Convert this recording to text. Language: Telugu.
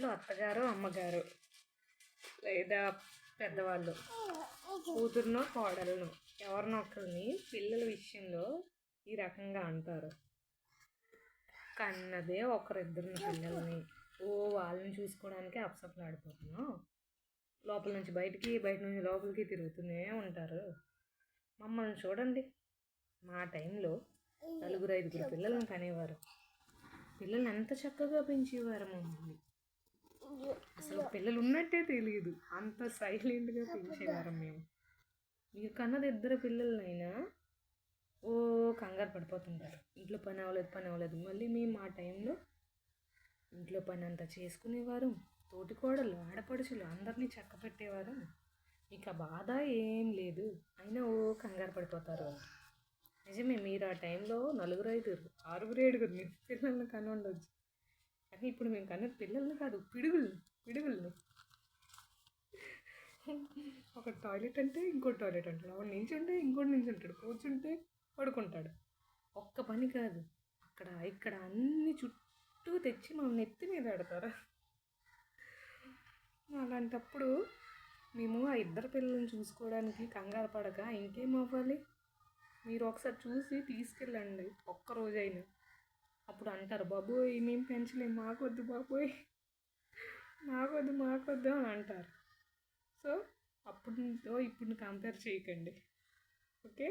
ఇంట్లో అత్తగారు అమ్మగారు లేదా పెద్దవాళ్ళు కూతురునో కోడలను ఎవరినో ఒకరిని పిల్లల విషయంలో ఈ రకంగా అంటారు. కన్నదే ఒకరిద్దరిని పిల్లల్ని వాళ్ళని చూసుకోవడానికి అప్సపలాడిపోతున్నాం. లోపల నుంచి బయటికి బయట నుంచి లోపలికి తిరుగుతూనే ఉంటారు. మమ్మల్ని చూడండి, మా టైంలో 4-5 పిల్లలను కనేవారు. పిల్లల్ని ఎంత చక్కగా పెంచేవారు మమ్మల్ని. అసలు పిల్లలు ఉన్నట్టే తెలియదు, అంత సైలెంట్గా పెంచేవారు మేము. మీరు కన్నది 2 పిల్లలనైనా కంగారు పడిపోతుంటారు. ఇంట్లో పని అవ్వలేదు. మళ్ళీ మేము మా టైంలో ఇంట్లో పని అంతా చేసుకునేవారు. తోటికోడలు ఆడపడుచులు అందరినీ చక్క పెట్టేవారు. ఇక బాధ ఏం లేదు, అయినా కంగారు పడిపోతారు. నిజమే, మీరు ఆ టైంలో 4-5, 6-7 పిల్లల్ని కని ఉండొచ్చు. కానీ ఇప్పుడు మేము కన్నది పిల్లల్ని కాదు, పిడుగుల్ని. ఒక టాయిలెట్ అంటే ఇంకో టాయిలెట్ అంటాడు, ఒకటి నించుంటే ఇంకోటి నించుంటాడు, కూర్చుంటే పడుకుంటాడు. ఒక్క పని కాదు, అక్కడ ఇక్కడ అన్ని చుట్టూ తెచ్చి మనం నెత్తి మీద పెడతారు. అలాంటప్పుడు మేము ఆ 2 పిల్లల్ని చూసుకోవడానికి కంగారు పడక ఇంకేం అవ్వాలి? మీరు ఒకసారి చూసి తీసుకెళ్ళండి ఒక్కరోజైనా. అప్పుడు అంటారు, బాబోయ్ మేము పెంచలేము, మాకొద్దు బాబోయ్, మాకొద్దు అని అంటారు. సో అప్పుడు ఇప్పుడు కంపేర్ చేయకండి, ఓకే.